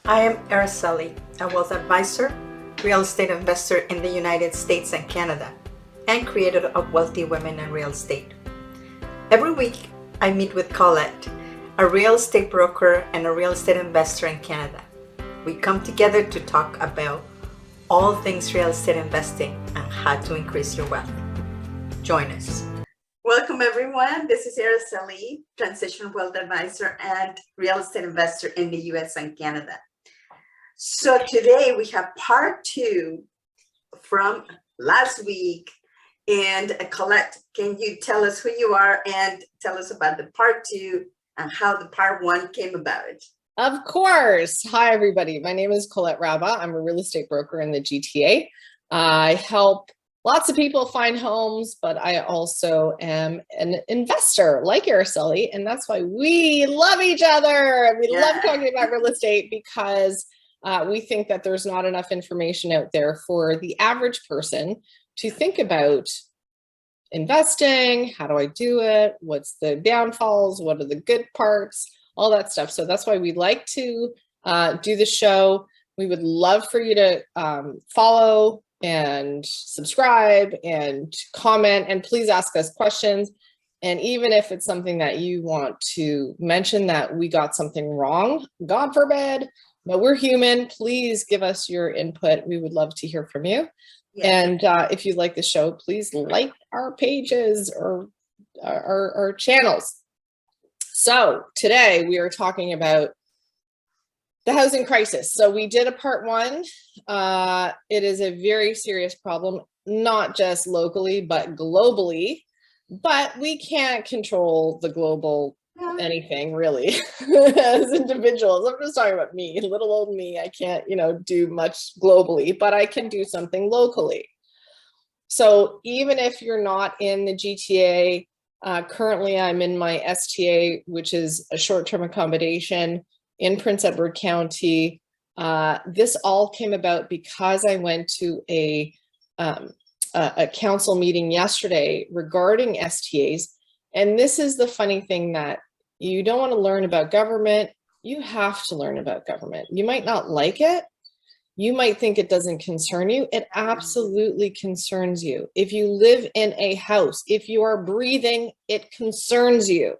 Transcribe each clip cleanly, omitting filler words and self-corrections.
I am Araceli, a wealth advisor, real estate investor in the United States and Canada, and creator of Wealthy Women in Real Estate. Every week, I meet with Colette, a real estate broker and a real estate investor in Canada. We come together to talk about all things real estate investing and how to increase your wealth. Join us. Welcome, everyone. This is Araceli, Transition Wealth Advisor and real estate investor in the US and Canada. So today we have part two from last week. And Colette, can you tell us who you are and tell us about the part two and how the part one came about? Of course. Hi, everybody. My name is Colette Raba. I'm a real estate broker in the GTA. I help lots of people find homes, but I also am an investor like Araceli, and that's why we love each other. We love talking about real estate because we think that there's not enough information out there for the average person to think about investing. How do I do it? What's the downfalls? What are the good parts? All that stuff. So that's why we like to do the show. We would love for you to follow and subscribe and comment, and please ask us questions. And even if it's something that you want to mention that we got something wrong, God forbid, but we're human, please give us your input. We would love to hear from you. Yeah. And if you like the show, please like our pages or our channels. So today we are talking about the housing crisis. So we did a part one. It is a very serious problem, not just locally, but globally. But we can't control the global anything really as individuals. I'm just talking about me, little old me. I can't, do much globally, but I can do something locally. So even if you're not in the GTA, currently I'm in my STA, which is a short-term accommodation in Prince Edward County. This all came about because I went to a council meeting yesterday regarding STAs. And this is the funny thing, that you don't want to learn about government. You have to learn about government. You might not like it. You might think it doesn't concern you. It absolutely concerns you. If you live in a house, if you are breathing, it concerns you.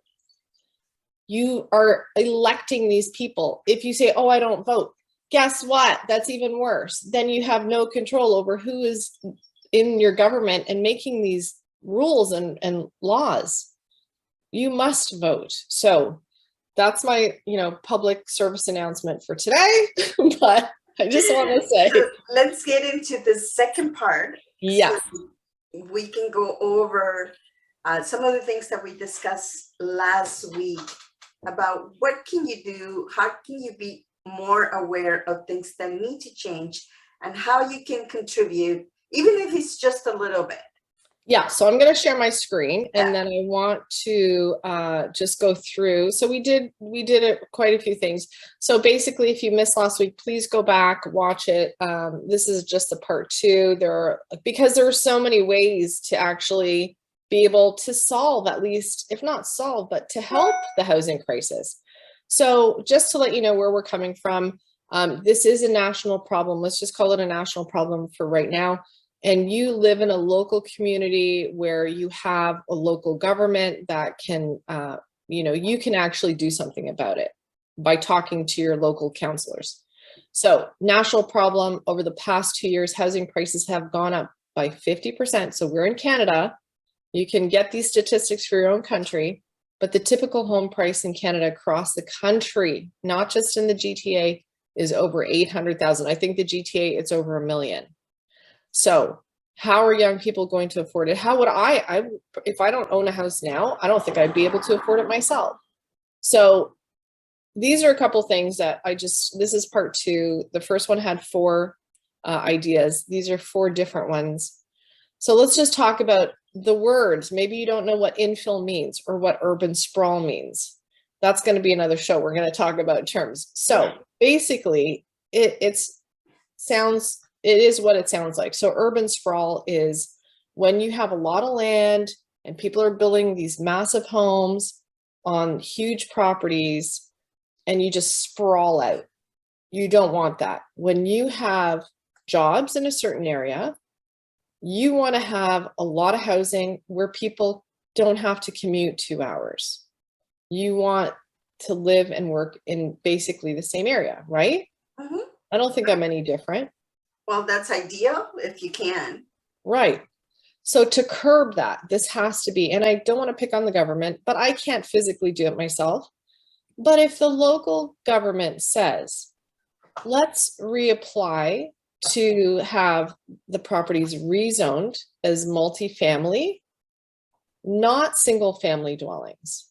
You are electing these people. If you say, oh, I don't vote, guess what? That's even worse. Then you have no control over who is in your government and making these rules and laws. You must vote. So that's my, public service announcement for today. But I just want to say, let's get into the second part. Yes. So we can go over some of the things that we discussed last week about what can you do, how can you be more aware of things that need to change, and how you can contribute, even if it's just a little bit. Yeah, so I'm going to share my screen, and then I want to just go through. So we did quite a few things. So basically, if you missed last week, please go back, watch it. This is just a part two. Because there are so many ways to actually be able to solve, at least, if not solve, but to help the housing crisis. So just to let you know where we're coming from, this is a national problem. Let's just call it a national problem for right now. And you live in a local community where you have a local government that can, you can actually do something about it by talking to your local councillors. So national problem, over the past 2 years, housing prices have gone up by 50%. So we're in Canada. You can get these statistics for your own country, but the typical home price in Canada across the country, not just in the GTA, is over 800,000. I think the GTA, it's over 1 million. So how are young people going to afford it? How would if I don't own a house now, I don't think I'd be able to afford it myself. So these are a couple things that this is part two. The first one had 4 ideas. These are 4 different ones. So let's just talk about the words. Maybe you don't know what infill means or what urban sprawl means. That's going to be another show. We're going to talk about terms. So basically it is what it sounds like. So urban sprawl is when you have a lot of land and people are building these massive homes on huge properties and you just sprawl out. You don't want that. When you have jobs in a certain area, you want to have a lot of housing where people don't have to commute 2 hours. You want to live and work in basically the same area, right? Mhm. I don't think I'm any different. Well, that's ideal if you can. Right. So to curb that, this has to be, and I don't want to pick on the government, but I can't physically do it myself. But if the local government says, let's reapply to have the properties rezoned as multifamily, not single family dwellings,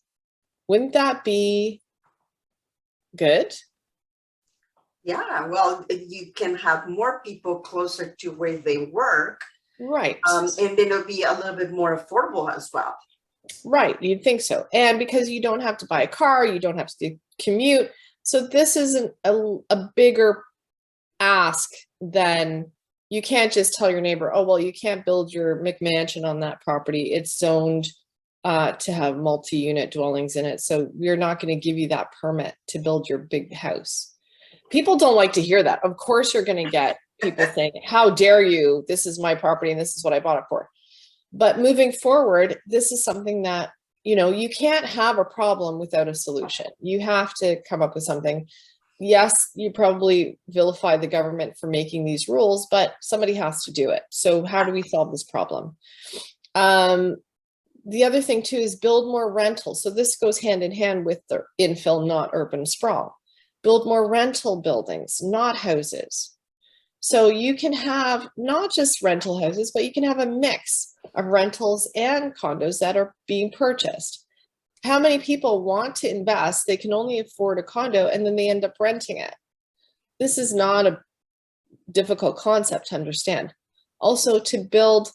wouldn't that be good? Yeah, well, you can have more people closer to where they work, Right. and then it'll be a little bit more affordable as well. Right, you'd think so. And because you don't have to buy a car, you don't have to commute. So this isn't a bigger ask than, you can't just tell your neighbor, oh, well, you can't build your McMansion on that property. It's zoned to have multi-unit dwellings in it. So we're not going to give you that permit to build your big house. People don't like to hear that. Of course, you're going to get people saying, how dare you? This is my property and this is what I bought it for. But moving forward, this is something that, you know, you can't have a problem without a solution. You have to come up with something. Yes, you probably vilify the government for making these rules, but somebody has to do it. So how do we solve this problem? The other thing too is build more rentals. So this goes hand in hand with the infill, not urban sprawl. Build more rental buildings, not houses. So you can have not just rental houses, but you can have a mix of rentals and condos that are being purchased. How many people want to invest? They can only afford a condo and then they end up renting it. This is not a difficult concept to understand. Also, to build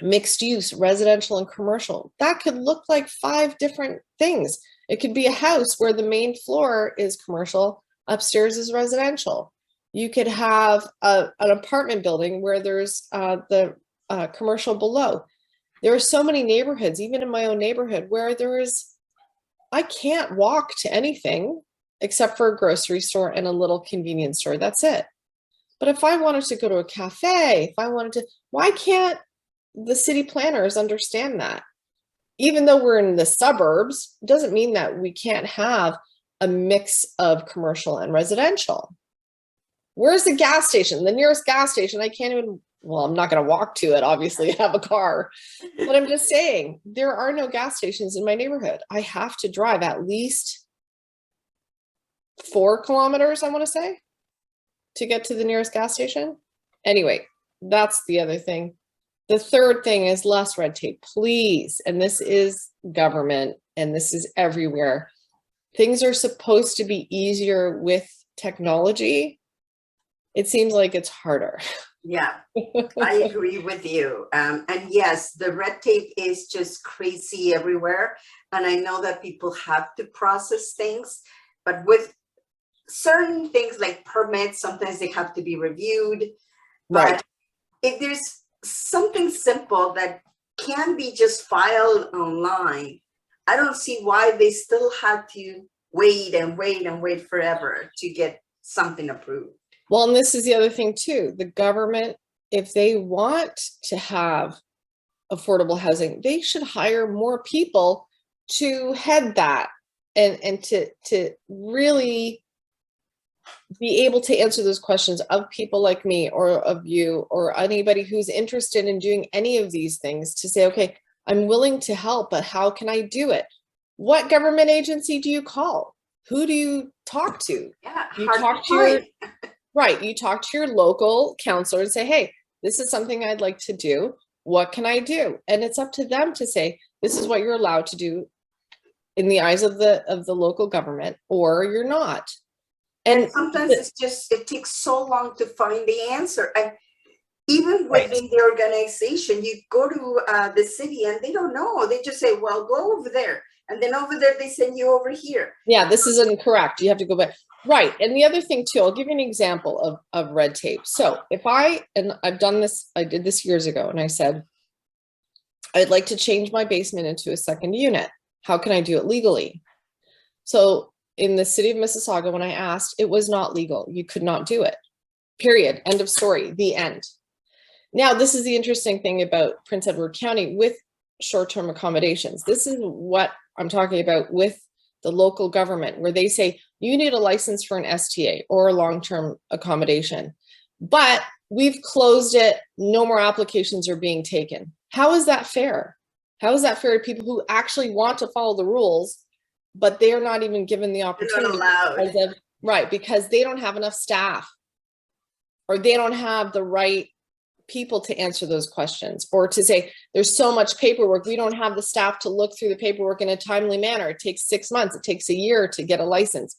mixed use, residential and commercial, that could look like 5 different things. It could be a house where the main floor is commercial, upstairs is residential. You could have an apartment building where there's the commercial below. There are so many neighborhoods, even in my own neighborhood, where I can't walk to anything except for a grocery store and a little convenience store. That's it. But if I wanted to go to a cafe, if I wanted to, why can't the city planners understand that? Even though we're in the suburbs, doesn't mean that we can't have a mix of commercial and residential. Where's the gas station? The nearest gas station, I can't even, well, I'm not going to walk to it, obviously, I have a car. But I'm just saying, there are no gas stations in my neighborhood. I have to drive at least 4 kilometers, I want to say, to get to the nearest gas station. Anyway, that's the other thing. The third thing is less red tape, please. And this is government, and this is everywhere. Things are supposed to be easier with technology. It seems like it's harder. Yeah, I agree with you. And yes, the red tape is just crazy everywhere. And I know that people have to process things, but with certain things like permits, sometimes they have to be reviewed. Right. But if there's something simple that can be just filed online, I don't see why they still have to wait and wait and wait forever to get something approved. Well, and this is the other thing too. The government, if they want to have affordable housing, they should hire more people to head that and to really be able to answer those questions of people like me or of you or anybody who's interested in doing any of these things, to say, okay, I'm willing to help, but how can I do it? What government agency do you call? Who do you talk to? Yeah, You hard talk to to your, find. right, you talk to your local counselor and say, hey, this is something I'd like to do. What can I do? And it's up to them to say, this is what you're allowed to do in the eyes of the local government, or you're not. And sometimes it's just, it takes so long to find the answer. And even within the organization, you go to the city and they don't know. They just say, well, go over there. And then over there, they send you over here. Yeah, this is incorrect. You have to go back. Right. And the other thing too, I'll give you an example of red tape. So if and I've done this, I did this years ago, and I said, I'd like to change my basement into a second unit. How can I do it legally? So in the city of Mississauga, when I asked, it was not legal. You could not do it. Period. End of story. The end. Now, this is the interesting thing about Prince Edward County with short-term accommodations. This is what I'm talking about with the local government, where they say you need a license for an STA or a long-term accommodation, but we've closed it. No more applications are being taken. How is that fair? How is that fair to people who actually want to follow the rules, but they are not even given the opportunity? Because they don't have enough staff, or they don't have the right people to answer those questions, or to say there's so much paperwork, we don't have the staff to look through the paperwork in a timely manner. It takes 6 months, it takes a year to get a license.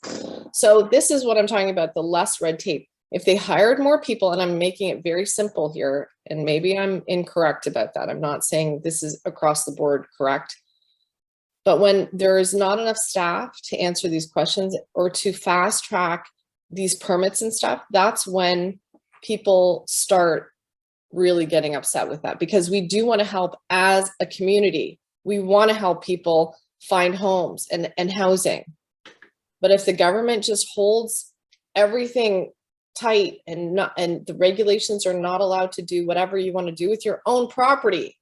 So this is what I'm talking about, the less red tape. If they hired more people, and I'm making it very simple here, and maybe I'm incorrect about that, I'm not saying this is across the board correct, but when there is not enough staff to answer these questions or to fast track these permits and stuff, that's when people start really getting upset with that, because we do want to help as a community. We want to help people find homes and housing. But if the government just holds everything tight and the regulations are not allowed to do whatever you want to do with your own property,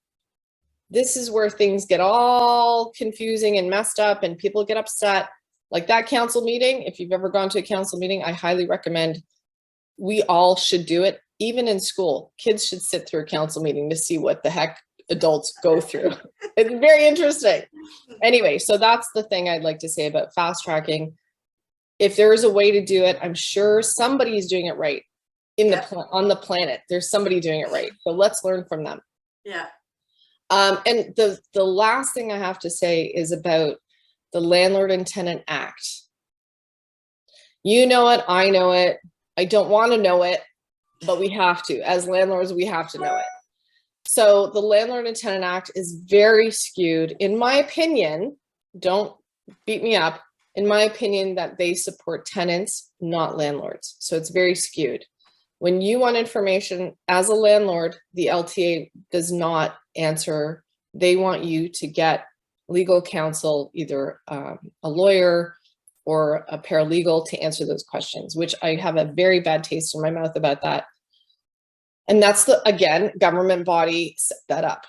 this is where things get all confusing and messed up and people get upset. Like that council meeting, if you've ever gone to a council meeting, I highly recommend. We all should do it. Even in school, kids should sit through a council meeting to see what the heck adults go through. It's very interesting. Anyway, so that's the thing I'd like to say about fast tracking. If there is a way to do it, I'm sure somebody is doing it right on the planet. There's somebody doing it right. So let's learn from them. Yeah. And the last thing I have to say is about the Landlord and Tenant Act. You know it, I know it. I don't want to know it, but we have to. As landlords, we have to know it. So the Landlord and Tenant Act is very skewed, in my opinion. Don't beat me up. In my opinion, that they support tenants, not landlords. So it's very skewed. When you want information as a landlord, the LTA does not answer. They want you to get legal counsel, either a lawyer or a paralegal, to answer those questions, which I have a very bad taste in my mouth about that. And that's again, government body set that up.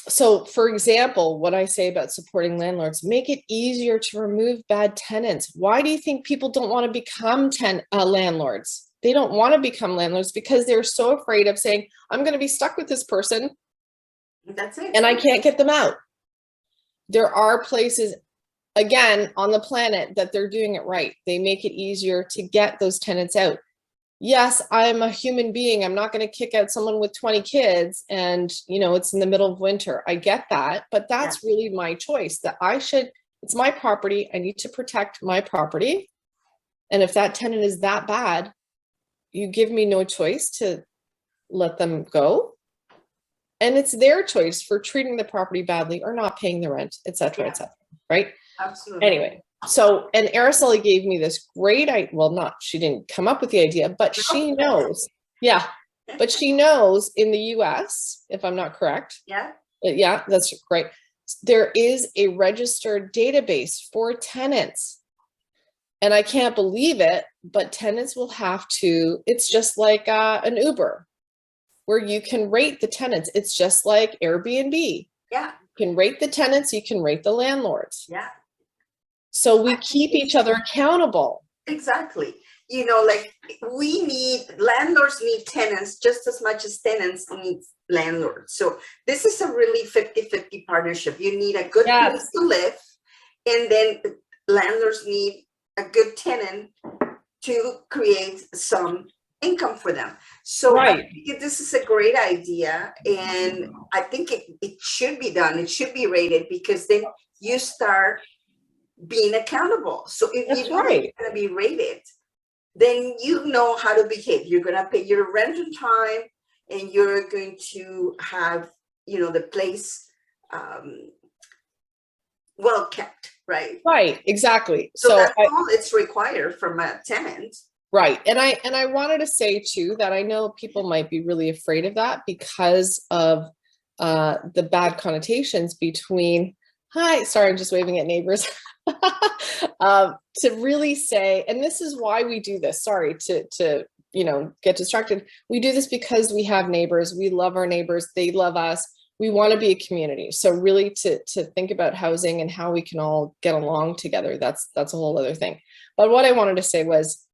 So for example, what I say about supporting landlords, make it easier to remove bad tenants. Why do you think people don't want to become landlords? They don't want to become landlords because they're so afraid of saying, I'm going to be stuck with this person. That's it. And I can't get them out. There are places, again, on the planet that they're doing it right. They make it easier to get those tenants out. Yes, I'm a human being. I'm not going to kick out someone with 20 kids and, it's in the middle of winter. I get that, but that's really my choice, that it's my property. I need to protect my property. And if that tenant is that bad, you give me no choice to let them go. And it's their choice for treating the property badly or not paying the rent, et cetera, right? Absolutely. Anyway, so, and Araceli gave me this great idea. Well, she didn't come up with the idea, but she knows. Yeah. But she knows in the US, if I'm not correct. Yeah. Yeah, that's great. There is a registered database for tenants. And I can't believe it, but tenants will have to, it's just like an Uber, where you can rate the tenants. It's just like Airbnb. Yeah. You can rate the tenants, you can rate the landlords. Yeah. So we keep each other accountable. Exactly. Landlords need tenants just as much as tenants need landlords. So this is a really 50-50 partnership. You need a good place to live, and then landlords need a good tenant to create some income for them. So I think this is a great idea, and I think it should be done. It should be rated, because then you start being accountable. So if you know you're going to be rated, then you know how to behave. You're going to pay your rent on time, and you're going to have, the place well kept, right? Right, exactly. So that's all it's required from a tenant. Right. And I wanted to say too, that I know people might be really afraid of that because of the bad connotations between, sorry, I'm just waving at neighbors. to really say, and this is why we do this, sorry to get distracted. We do this because we have neighbors, we love our neighbors, they love us, we want to be a community. So really to think about housing and how we can all get along together, that's a whole other thing. But what I wanted to say was,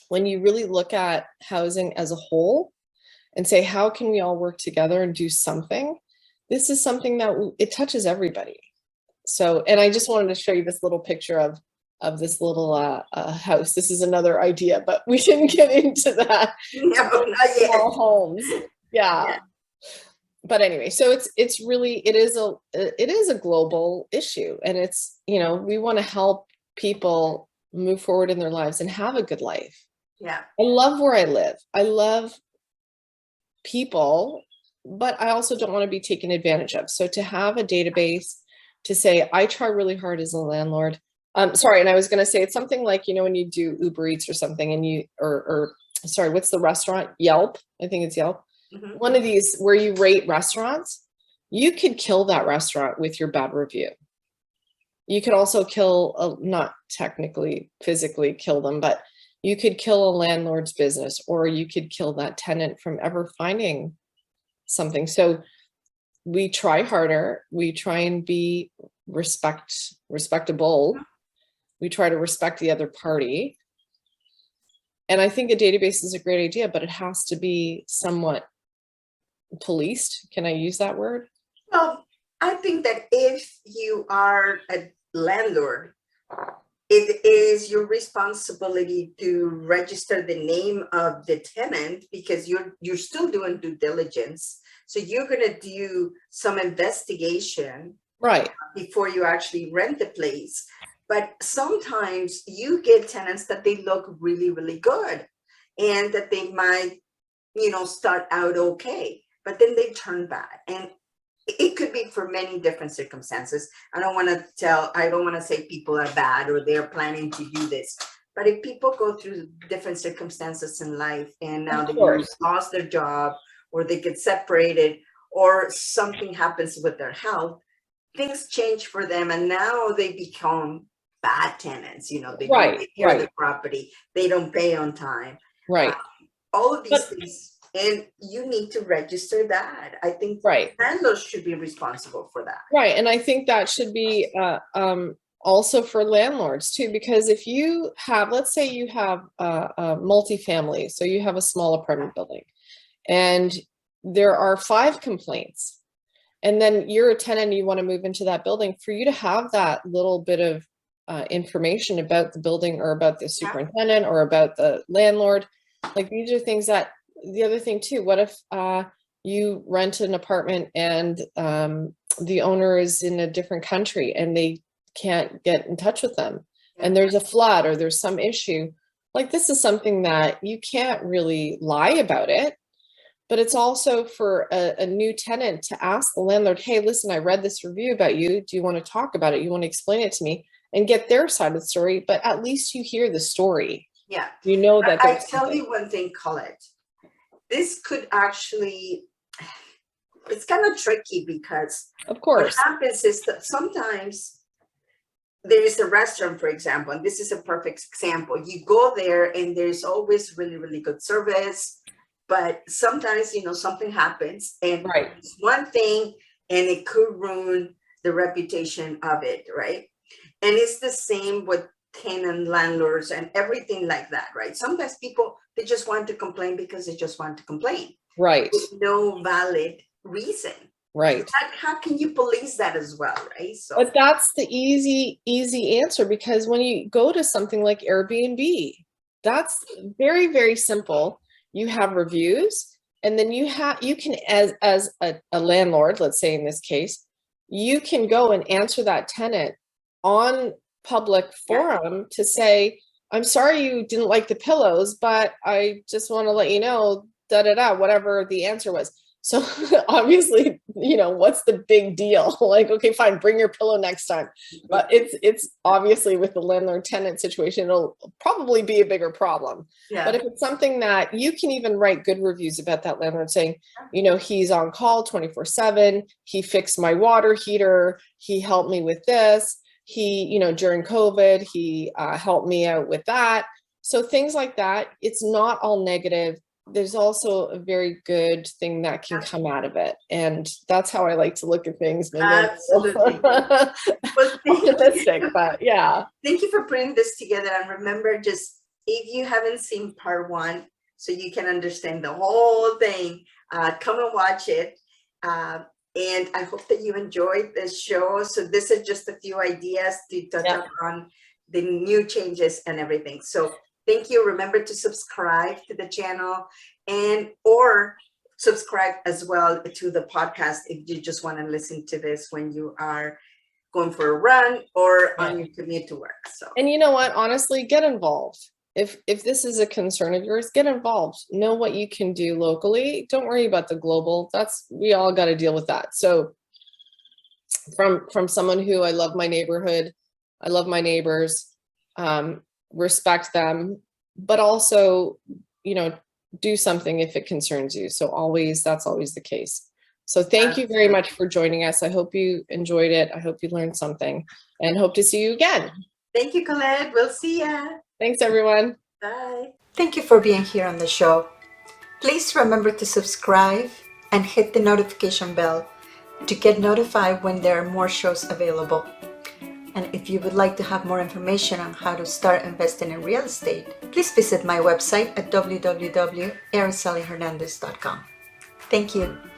when you really look at housing as a whole and say, how can we all work together and do something? This is something that it touches everybody. So, and I just wanted to show you this little picture of this little house. This is another idea, but we didn't get into that. No, not yet. Small homes. Yeah. But anyway, so it's really, it is a global issue, and it's, we want to help people move forward in their lives and have a good life. Yeah. I love where I live. I love people, but I also don't want to be taken advantage of. So to have a database to say, I try really hard as a landlord. Sorry, and I was going to say, it's something like, when you do Uber Eats or something, and sorry, what's the restaurant? Yelp. I think it's Yelp. Mm-hmm. One of these where you rate restaurants, you could kill that restaurant with your bad review. You could also kill, not technically physically kill them, but you could kill a landlord's business, or you could kill that tenant from ever finding something. So we try harder. We try and be respectable. We try to respect the other party. And I think a database is a great idea, but it has to be somewhat policed. Can I use that word? Well, I think that if you are a landlord, it is your responsibility to register the name of the tenant, because you're still doing due diligence. So you're going to do some investigation, right, before you actually rent the place. But sometimes you get tenants that they look really, really good, and that they might, start out okay, but then they turn bad. And it could be for many different circumstances. I don't want to say people are bad or they're planning to do this. But if people go through different circumstances in life, and now they lost their job, or they get separated, or something happens with their health, things change for them, and now they become bad tenants. They don't take care of the property, they don't pay on time, all of these things. And you need to register that. I think landlords should be responsible for that. Right. And I think that should be also for landlords too, because if you have, let's say you have a multifamily, so you have a small apartment building, and there are 5 complaints, and then you're a tenant and you want to move into that building, for you to have that little bit of information about the building, or about the superintendent, or about the landlord, like these are things that, the other thing too, what if you rent an apartment and the owner is in a different country and they can't get in touch with them, and there's a flood or there's some issue? Like, this is something that you can't really lie about it, but it's also for a new tenant to ask the landlord, hey, listen, I read this review about you. Do you want to talk about it? You want to explain it to me, and get their side of the story, but at least you hear the story. Yeah. That I tell you one thing, Colette. This could actually, it's kind of tricky, because of course what happens is that sometimes there is a restaurant, for example, and this is a perfect example. You go there and there's always really, really good service, but sometimes, something happens, and it's one thing, and it could ruin the reputation of it, right? And it's the same with tenant landlords and everything like that, right? Sometimes people, they just want to complain because they just want to complain, right? With no valid reason, right? How can you police that as well, right? So, but that's the easy answer, because when you go to something like Airbnb, that's very, very simple. You have reviews, and then you can, as a landlord, let's say in this case, you can go and answer that tenant on public forum to say, I'm sorry you didn't like the pillows, but I just want to let you know, whatever the answer was. So obviously, what's the big deal? Like, okay, fine, bring your pillow next time. But it's obviously, with the landlord tenant situation, it'll probably be a bigger problem. Yeah. But if it's something that you can even write good reviews about that landlord, saying, he's on call 24/7, he fixed my water heater, he helped me with this, He, during COVID, he helped me out with that. So things like that, it's not all negative. There's also a very good thing that can come out of it. And that's how I like to look at things. Maybe Absolutely. well, optimistic, but yeah. Thank you for putting this together. And remember, just if you haven't seen part 1, so you can understand the whole thing, come and watch it. And I hope that you enjoyed this show. So this is just a few ideas to touch up on the new changes and everything. So thank you. Remember to subscribe to the channel or subscribe as well to the podcast if you just want to listen to this when you are going for a run or on your commute to work. So, and you know what, honestly, get involved. If this is a concern of yours, get involved. Know what you can do locally. Don't worry about the global. We all got to deal with that. So from someone who, I love my neighborhood, I love my neighbors, respect them, but also, do something if it concerns you. So that's always the case. So thank you very much for joining us. I hope you enjoyed it. I hope you learned something, and hope to see you again. Thank you, Colette. We'll see ya. Thanks, everyone. Bye. Thank you for being here on the show. Please remember to subscribe and hit the notification bell to get notified when there are more shows available. And if you would like to have more information on how to start investing in real estate, please visit my website at www.aracelihernandez.com. Thank you.